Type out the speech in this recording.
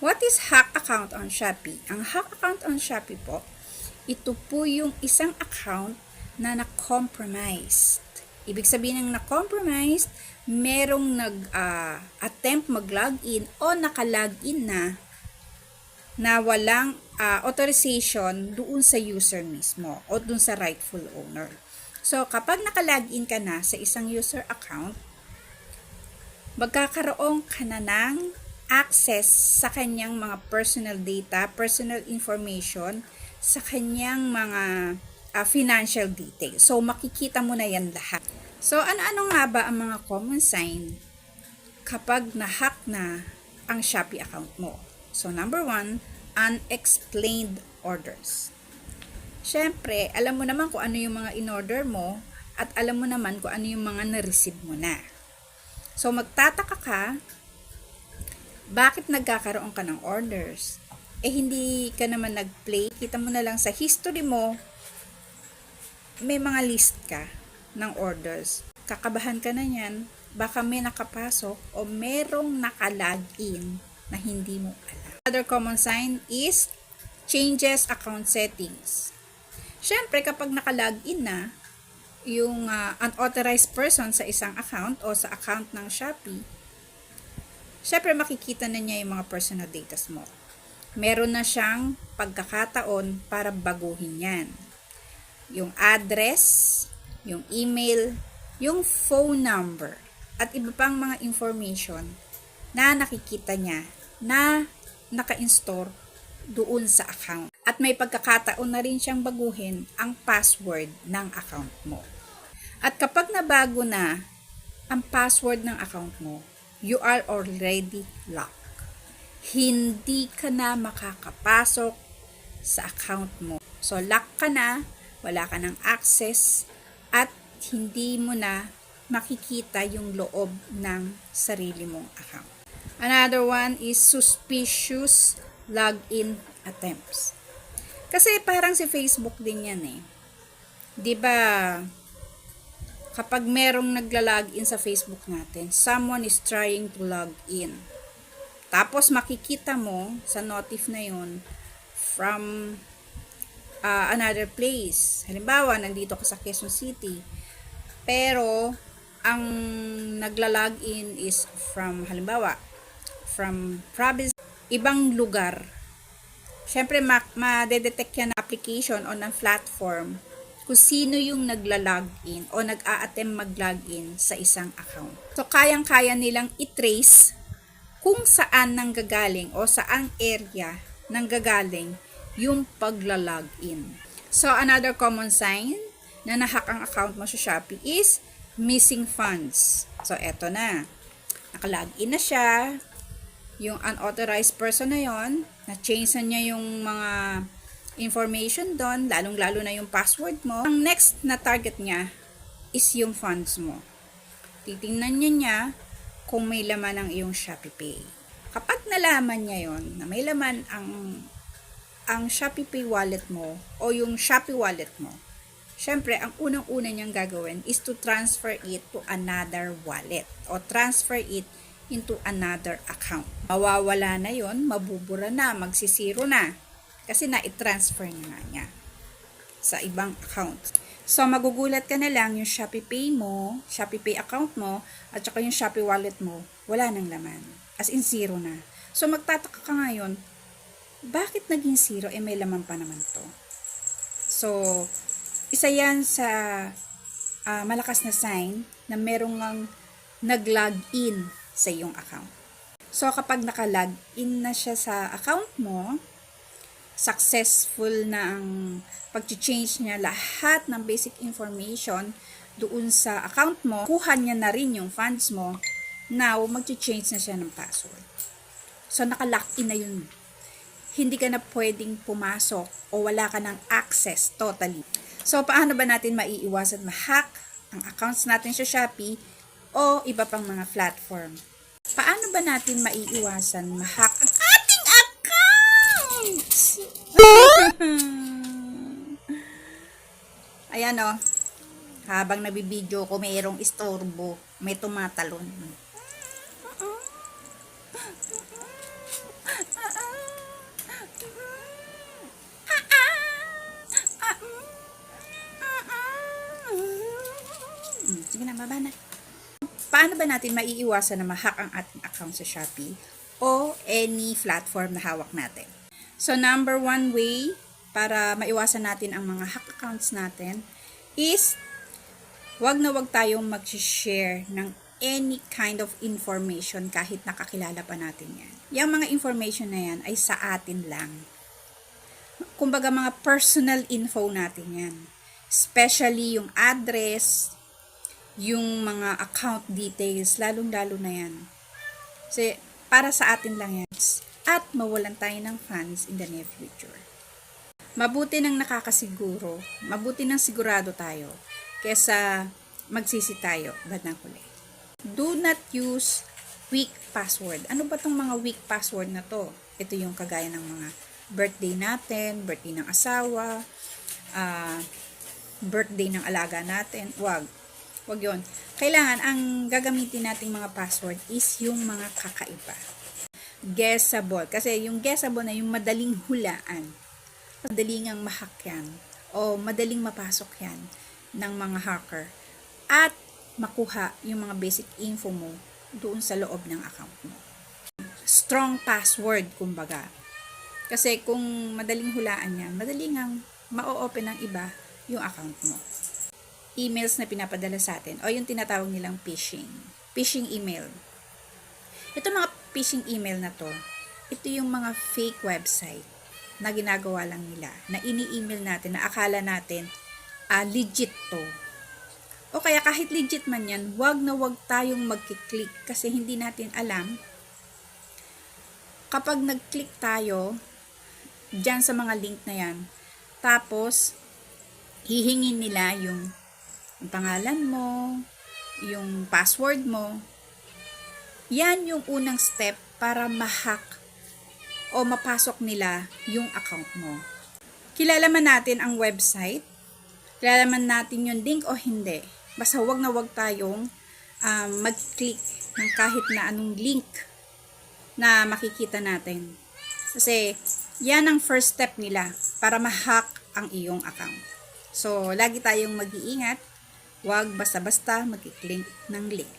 What is hack account on Shopee? Ang hack account on Shopee po, ito po yung isang account na na-compromised. Ibig sabihin ng na-compromised, merong nag-attempt mag-login o naka-login na walang authorization doon sa user mismo o doon sa rightful owner. So, kapag naka-login ka na sa isang user account, magkakaroon ka na ng access sa kanyang mga personal data, personal information, sa kanyang mga financial details. So, makikita mo na yan lahat. So, ano-ano nga ba ang mga common sign kapag na-hack na ang Shopee account mo? So, number 1, unexplained orders. Siyempre, alam mo naman kung ano yung mga in-order mo at alam mo naman kung ano yung mga na-receive mo na. So, magtataka ka, bakit nagkakaroon ka ng orders? Hindi ka naman nag-play. Kita mo na lang sa history mo, may mga list ka ng orders. Kakabahan ka na yan, baka may nakapasok o merong nakalagin na hindi mo alam. Another common sign is changes account settings. Siyempre, kapag nakalagin na yung unauthorized person sa isang account o sa account ng Shopee, siyempre makikita na niya yung mga personal data mo. Meron na siyang pagkakataon para baguhin yan. Yung address, yung email, yung phone number, at iba pang mga information na nakikita niya na naka-install doon sa account. At may pagkakataon na rin siyang baguhin ang password ng account mo. At kapag nabago na ang password ng account mo, you are already locked. Hindi ka na makakapasok sa account mo. So, lock ka na, wala ka ng access, at hindi mo na makikita yung loob ng sarili mong account. Another one is suspicious login attempts. Kasi parang si Facebook din yan eh. 'Di ba? Kapag merong nagla-login sa Facebook natin, someone is trying to log in. Tapos makikita mo sa notif na yun from another place. Halimbawa, nandito ka sa Quezon City. Pero, ang nagla-login is from, halimbawa, from province, ibang lugar. Siyempre, ma-detect yan ng application o ng platform kung sino yung nagla-login o nag-a-attempt mag-login sa isang account. So, kayang-kaya nilang i-trace kung saan nanggagaling o saang area nanggagaling yung pagla-login. So, another common sign na nahack ang account mo sa Shopee is missing funds. So, eto na. Naka-login na siya. Yung unauthorized person na yon, na-change na niya yung mga information doon, lalong-lalo na yung password mo. Ang next na target niya is yung funds mo. Titingnan niya kung may laman ang iyong Shopee Pay. Kapag nalaman niya yon na may laman ang Shopee Pay wallet mo o yung Shopee wallet mo, syempre, ang unang-una niyang gagawin is to transfer it to another wallet o transfer it into another account. Mawawala na yon, mabubura na, magsisiro na. Kasi na-transfer na niya sa ibang account. So, magugulat ka na lang yung Shopee Pay mo, Shopee Pay account mo, at saka yung Shopee wallet mo, wala nang laman. As in, zero na. So, magtataka ka ngayon, bakit naging zero? May laman pa naman to. So, isa yan sa malakas na sign na merong nag-login sa iyong account. So, kapag naka-login na siya sa account mo, successful na ang pag-change niya lahat ng basic information doon sa account mo, kuha niya na rin yung funds mo, now, mag-change na siya ng password. So, naka-lock-in na yun. Hindi ka na pwedeng pumasok o wala ka ng access totally. So, paano ba natin maiiwasan ma-hack ang accounts natin sa Shopee o iba pang mga platform? Paano ba natin maiiwasan ma-hack ang ating accounts? Ayan o. Habang nabibideo ko, mayroong istorbo. May tumatalon. Sige na, baba na. Paano ba natin maiiwasan na ma-hack ang ating account sa Shopee o any platform na hawak natin? So, number one way para maiwasan natin ang mga hack accounts natin is wag na wag tayong mag-share ng any kind of information kahit nakakilala pa natin yan. Yung mga information na yan ay sa atin lang. Kumbaga mga personal info natin yan. Especially yung address, yung mga account details, lalong-lalo na yan. Kasi para sa atin lang yan. At mawalan tayo ng funds in the near future. Mabuti nang nakakasiguro, mabuti nang sigurado tayo kesa magsisi tayo bandang huli. Do not use weak password. Ano ba tong mga weak password na to? Ito yung kagaya ng mga birthday natin, birthday ng asawa, birthday ng alaga natin. Wag yon. Kailangan ang gagamitin nating mga password is yung mga kakaiba. Guessable. Kasi yung guessable na yung madaling hulaan. Madaling ang ma-hack yan. O madaling mapasok yan ng mga hacker. At makuha yung mga basic info mo doon sa loob ng account mo. Strong password, kumbaga. Kasi kung madaling hulaan yan, madaling ang ma-open ng iba yung account mo. Emails na pinapadala sa atin o yung tinatawag nilang phishing email. Ito mga phishing email na to, ito yung mga fake website na ginagawa lang nila, na ini-email natin, na akala natin legit to. O kaya kahit legit man yan, wag na wag tayong magkiklik kasi hindi natin alam kapag nag-click tayo dyan sa mga link na yan, tapos hihingin nila yung pangalan mo, yung password mo. Yan yung unang step para ma-hack o mapasok nila yung account mo. Kilala man natin ang website, kilala man natin yung link o hindi. Basta wag na wag tayong mag-click ng kahit na anong link na makikita natin. Kasi yan ang first step nila para ma-hack ang iyong account. So, lagi tayong mag-iingat. Wag basta-basta mag-click ng link.